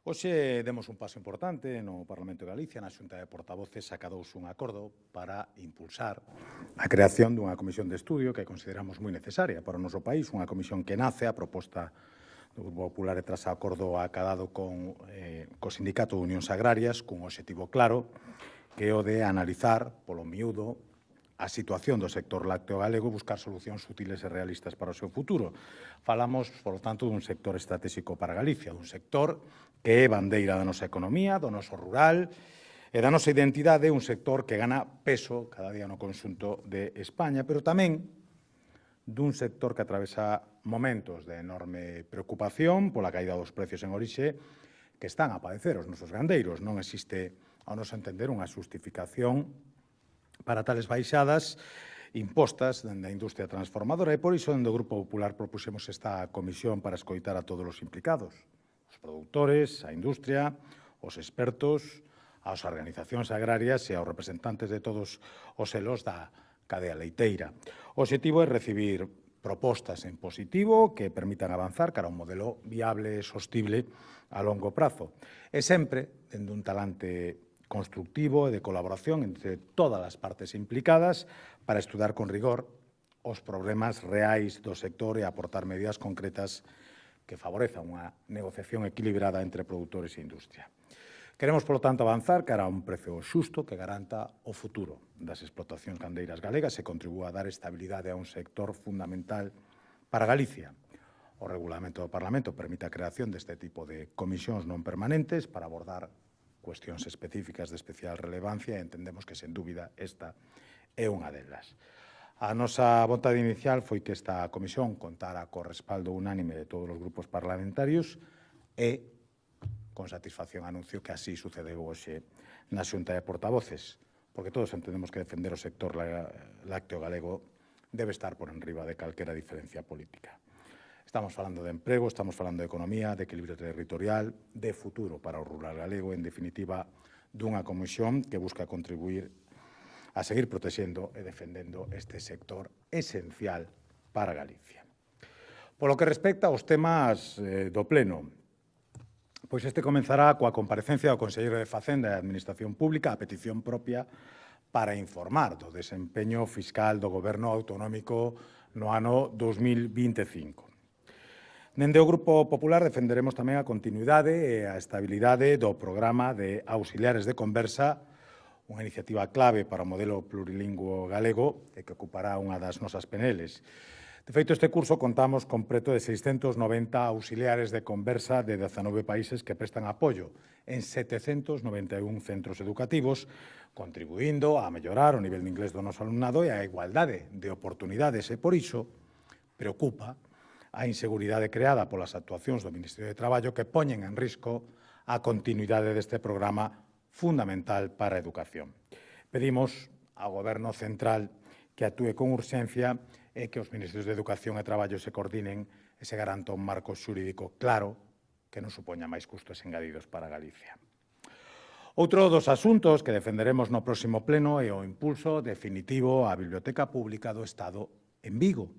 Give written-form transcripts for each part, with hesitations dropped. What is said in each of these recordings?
Hoxe demos un paso importante no Parlamento de Galicia, na Xunta de Portavoces acadouse un acordo para impulsar a creación dunha comisión de estudio que consideramos moi necesaria para o noso país, unha comisión que nace a proposta do Grupo Popular e tras acordo acadado co Sindicato de Unións Agrarias cun obxectivo claro que é o de analizar polo miúdo a situación do sector lácteo galego e buscar solucións útiles e realistas para o seu futuro. Falamos, por tanto, dun sector estratégico para Galicia, dun sector que é bandeira da nosa economía, do noso rural e da nosa identidade, un sector que gana peso cada día no conxunto de España, pero tamén dun sector que atravesa momentos de enorme preocupación pola caída dos precios en orixe que están a padecer os nosos gandeiros. Non existe, ao noso entender, unha xustificación para tales baixadas impostas dende a industria transformadora e por iso dende o Grupo Popular propuxemos esta comisión para escoitar a todos os implicados, os produtores, a industria, os expertos, as organizacións agrarias e aos representantes de todos os elos da cadea leiteira. O obxectivo é recibir propostas en positivo que permitan avanzar cara a un modelo viable e sostible a longo prazo. E sempre dende un talante constructivo e de colaboración entre todas as partes implicadas para estudar con rigor os problemas reais do sector e aportar medidas concretas que favorezan unha negociación equilibrada entre produtores e industria. Queremos, polo tanto, avanzar cara a un prezo xusto que garanta o futuro das explotacións gandeiras galegas e contribúa a dar estabilidade a un sector fundamental para Galicia. O regulamento do Parlamento permite a creación deste tipo de comisións non permanentes para abordar cuestións específicas de especial relevancia e entendemos que, sen dúbida, esta é unha delas. A nosa vontade inicial foi que esta comisión contara co respaldo unánime de todos os grupos parlamentarios e, con satisfacción, anuncio que así sucedeu hoxe na Xunta de Portavoces, porque todos entendemos que defender o sector lácteo galego debe estar por enriba de calquera diferencia política. Estamos falando de emprego, estamos falando de economía, de equilibrio territorial, de futuro para o rural galego, en definitiva, dunha comisión que busca contribuir a seguir protexendo e defendendo este sector esencial para Galicia. Polo que respecta aos temas do Pleno, pois este comenzará coa comparecencia do Conselleiro de Facenda e Administración Pública a petición propia para informar do desempeño fiscal do Goberno autonómico no ano 2025. Dende o Grupo Popular defenderemos tamén a continuidade e a estabilidade do programa de auxiliares de conversa, unha iniciativa clave para o modelo plurilingüe galego e que ocupará unha das nosas peneles. De feito, este curso contamos con preto de 690 auxiliares de conversa de 19 países que prestan apoio en 791 centros educativos, contribuindo a mellorar o nivel de inglés do noso alumnado e a igualdade de oportunidades. E por iso preocupa a inseguridade creada polas actuacións do Ministerio de Traballo que poñen en risco a continuidade deste programa fundamental para a educación. Pedimos ao Goberno central que actúe con urxencia e que os Ministerios de Educación e Traballo se coordinen e se garanta un marco xurídico claro que non supoña máis custos engadidos para Galicia. Outro dos asuntos que defenderemos no próximo pleno é o impulso definitivo á Biblioteca Pública do Estado en Vigo,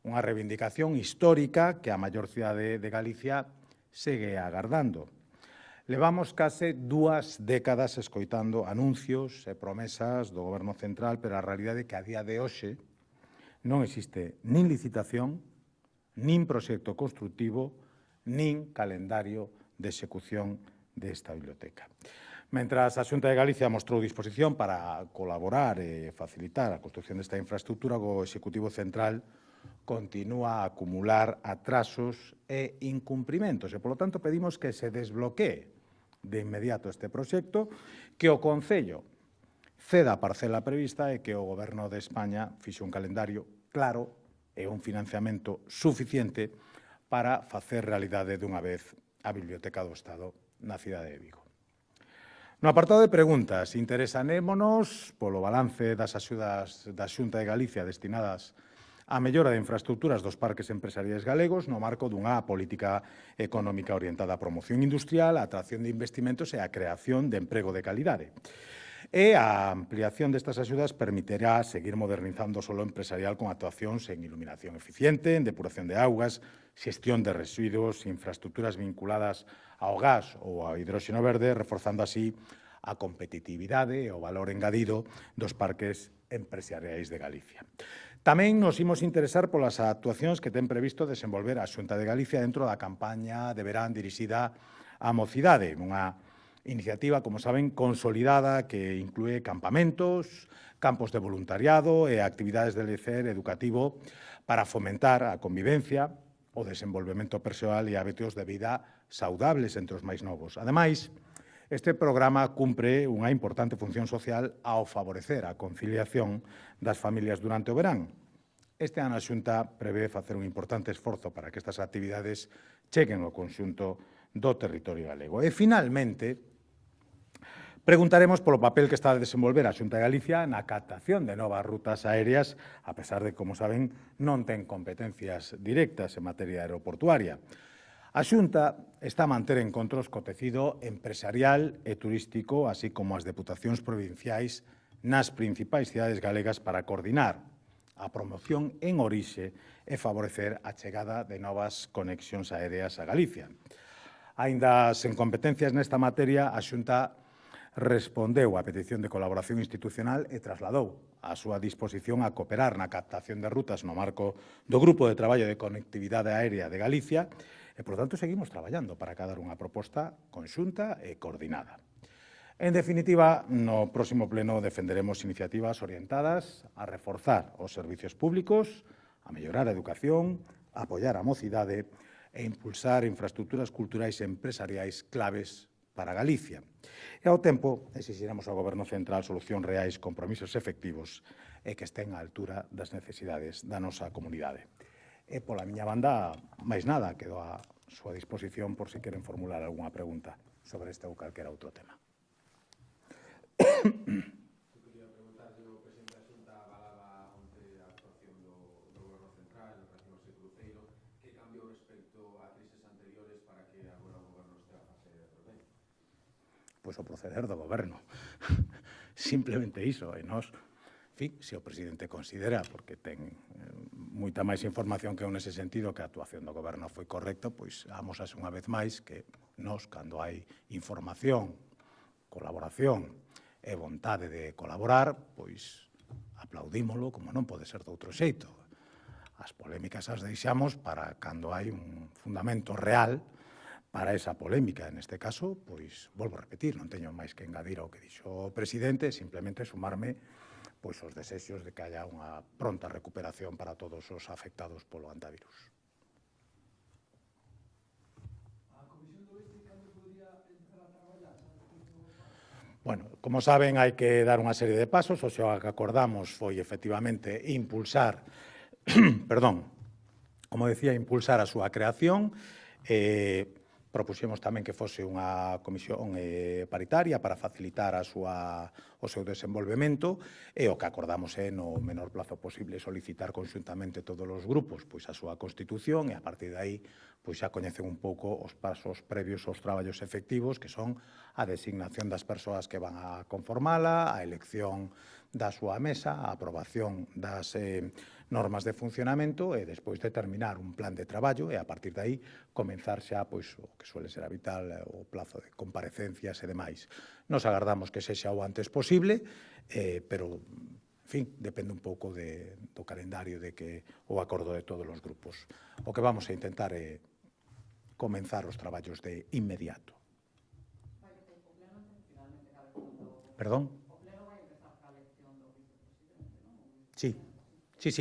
unha reivindicación histórica que a maior cidade de Galicia segue agardando. Levamos case 2 décadas escoitando anuncios e promesas do Goberno central, pero a realidade é que a día de hoxe non existe nin licitación, nin proxecto construtivo, nin calendario de execución desta biblioteca. Mentras a Xunta de Galicia mostrou disposición para colaborar e facilitar a construción desta infraestructura, o Executivo Central continúa a acumular atrasos e incumprimentos e, polo tanto, pedimos que se desbloquee de inmediato este proxecto, que o Concello ceda a parcela prevista e que o Goberno de España fixe un calendario claro e un financiamento suficiente para facer realidade dunha vez a Biblioteca do Estado na cidade de Vigo. No apartado de preguntas, interesanémonos polo balance das axudas da Xunta de Galicia destinadas a mellora de infraestructuras dos parques empresariais galegos no marco dunha política económica orientada á promoción industrial, a atracción de investimentos e a creación de emprego de calidade. E a ampliación destas axudas permitirá seguir modernizando o solo empresarial con actuacións en iluminación eficiente, en depuración de augas, xestión de residuos, infraestructuras vinculadas ao gas ou ao hidróxeno verde, reforzando así a competitividade e o valor engadido dos parques empresariais de Galicia. Tamén nos imos interesar polas actuacións que ten previsto desenvolver a Xunta de Galicia dentro da campaña de verán dirixida á mocidade, unha iniciativa, como saben, consolidada que inclúe campamentos, campos de voluntariado e actividades de lecer educativo para fomentar a convivencia, o desenvolvemento persoal e hábitos de vida saudables entre os máis novos. Ademais, este programa cumpre unha importante función social ao favorecer a conciliación das familias durante o verán. Este ano a Xunta prevé facer un importante esforzo para que estas actividades cheguen ao conxunto do territorio galego. E, finalmente, preguntaremos polo papel que está a desenvolver a Xunta de Galicia na captación de novas rutas aéreas, a pesar de, como saben, non ten competencias directas en materia aeroportuaria. A Xunta está a manter encontros co tecido empresarial e turístico, así como as deputacións provinciais nas principais cidades galegas para coordinar a promoción en orixe e favorecer a chegada de novas conexións aéreas a Galicia. Aínda sen competencias nesta materia, a Xunta respondeu á petición de colaboración institucional e trasladou a súa disposición a cooperar na captación de rutas no marco do Grupo de Traballo de Conectividade Aérea de Galicia e, por tanto, seguimos traballando para cadar unha proposta conxunta e coordinada. En definitiva, no próximo pleno defenderemos iniciativas orientadas a reforzar os servicios públicos, a mellorar a educación, a apoiar a mocidade e impulsar infraestructuras culturais e empresariais claves para Galicia. E, ao tempo, exixiremos ao Goberno Central solucións reais, compromisos efectivos e que estén á altura das necesidades da nosa comunidade. E, pola miña banda, máis nada, quedo á súa disposición por si queren formular algunha pregunta sobre este ou calquera outro tema. Quería preguntarlle, o presidente da Xunta avalaba onte a actuación do Goberno Central en relación ao seu cruceiro. Que cambiou respecto a crises anteriores para que agora o Goberno estea a facer ben? Pois o proceder do Goberno. Simplemente iso. E nós, en fin, se o presidente considera, porque ten moita máis información que eu nese sentido, que a actuación do Goberno foi correcta, pois amosase unha vez máis que nós, cando hai información, colaboración e vontade de colaborar, pois aplaudímolo, como non pode ser de outro xeito. As polémicas as deixamos para cando hai un fundamento real para esa polémica. Neste caso, pois, volvo a repetir, non teño máis que engadir ao que dixo o presidente, simplemente sumarme pois os desexos de que haya unha pronta recuperación para todos os afectados polo antivirus. A Comisión do Oeste, cando podría empezar a traballar? Bueno, como saben, hai que dar unha serie de pasos. O que acordamos foi, efectivamente, impulsar, perdón, como decía, impulsar a súa creación. Propuxemos tamén que fose unha comisión paritaria para facilitar o seu desenvolvemento e o que acordamos é, no menor plazo posible, solicitar conxuntamente todos os grupos pois a súa constitución e, a partir de aí, pois xa coñecen un pouco os pasos previos aos traballos efectivos, que son a designación das persoas que van a conformala, a elección da súa mesa, a aprobación das normas de funcionamento e despois determinar un plan de traballo e, a partir de aí, comenzar xa pois, o que suele ser habitual, o plazo de comparecencias e demais. Nos agardamos que sexa o antes posible, pero, en fin, depende un pouco do calendario o acordo de todos os grupos. O que vamos a intentar é comenzar os traballos de inmediato. Perdón? Sí.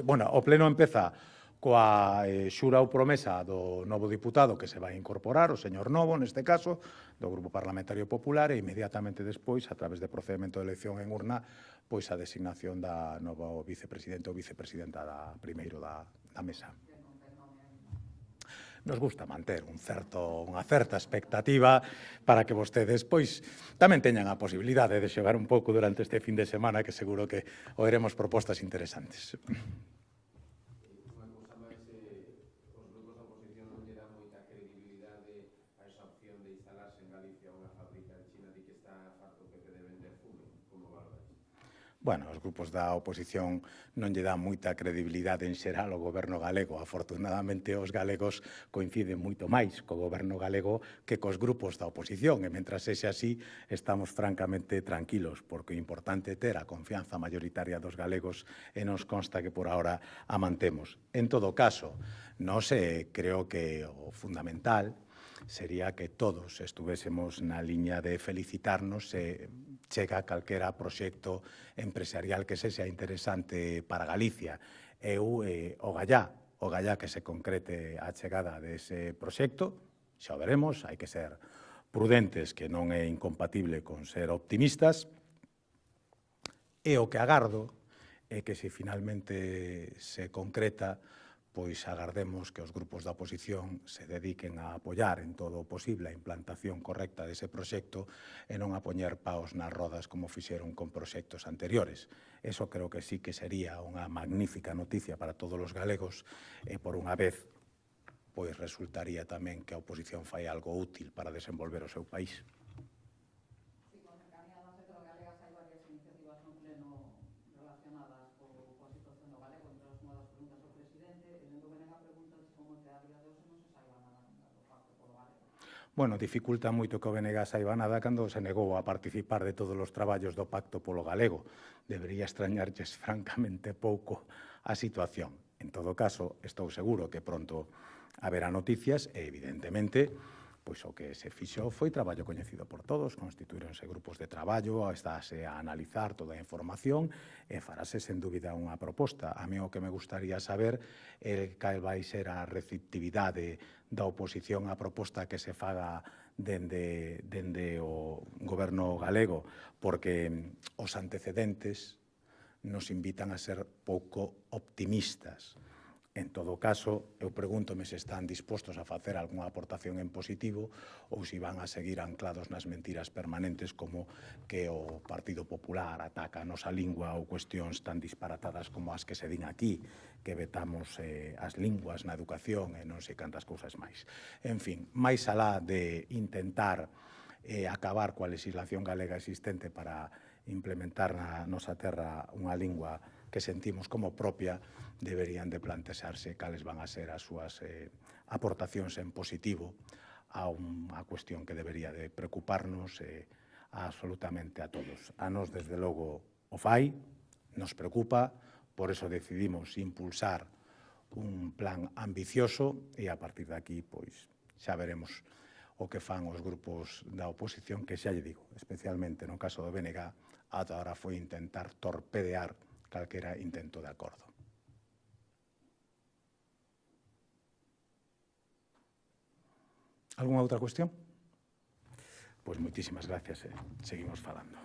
Bueno, o pleno empeza coa xura ou promesa do novo diputado que se vai incorporar, o señor Novo, neste caso, do Grupo Parlamentario Popular, e inmediatamente despois, a través de procedimento de elección en urna, pois a designación da novo vicepresidente ou vicepresidenta primeiro da mesa. Nos gusta manter unha certa expectativa para que vostedes pois tamén teñan a posibilidade de xogar un pouco durante este fin de semana, que seguro que oiremos propostas interesantes. Unha cousa máis, os grupos da oposición non lle dan moita credibilidade a esa opción de instalarse en Galicia unha fábrica en China, di que está farto o PP de vender fume. Como valora? Bueno, os grupos da oposición non lle dan moita credibilidade en xeral ao goberno galego. Afortunadamente, os galegos coinciden moito máis co goberno galego que cos grupos da oposición. E, mentras sexa así, estamos francamente tranquilos, porque o importante é ter a confianza mayoritaria dos galegos e nos consta que por ahora a mantemos. En todo caso, nós creo que o fundamental sería que todos estuvésemos na liña de felicitarnos se chega calquera proxecto empresarial que sexa interesante para Galicia. Eu, o gallá que se concrete a chegada dese proxecto, xa o veremos, hai que ser prudentes, que non é incompatible con ser optimistas, e o que agardo é que se finalmente se concreta, pois agardemos que os grupos da oposición se dediquen a apoiar en todo o posible a implantación correcta dese proxecto e non a poñer paos nas rodas como fixeron con proxectos anteriores. Eso creo que sí que sería unha magnífica noticia para todos os galegos e, por unha vez, pois resultaría tamén que a oposición fai algo útil para desenvolver o seu país. Bueno, dificulta moito que o BNG saiba nada cando se negou a participar de todos os traballos do Pacto polo Galego. Debería extrañarlles francamente pouco a situación. En todo caso, estou seguro que pronto haberá noticias e, evidentemente, pois o que se fixo foi traballo coñecido por todos, constituíronse grupos de traballo, estáse a analizar toda a información e farase, sen dúbida, unha proposta. A mí o que me gustaría saber é cal vai ser a receptividade da oposición á proposta que se faga dende o goberno galego, porque os antecedentes nos invitan a ser pouco optimistas. En todo caso, eu pregúntome se están dispostos a facer algunha aportación en positivo ou se van a seguir anclados nas mentiras permanentes como que o Partido Popular ataca a nosa lingua ou cuestións tan disparatadas como as que se din aquí, que vetamos as linguas na educación e non sei cantas cousas máis. En fin, máis alá de intentar acabar coa legislación galega existente para implementar na nosa terra unha lingua que sentimos como propia, deberían de plantexarse cales van a ser as súas aportacións en positivo a unha cuestión que debería de preocuparnos absolutamente a todos. A nos, desde logo, o fai, nos preocupa, por eso decidimos impulsar un plan ambicioso e a partir de aquí, pois, xa veremos o que fan os grupos da oposición, que xa lle digo, especialmente no caso do BNG, ata ahora foi intentar torpedear calquera intento de acordo. Algunha outra cuestión? Pois moitísimas gracias e seguimos falando.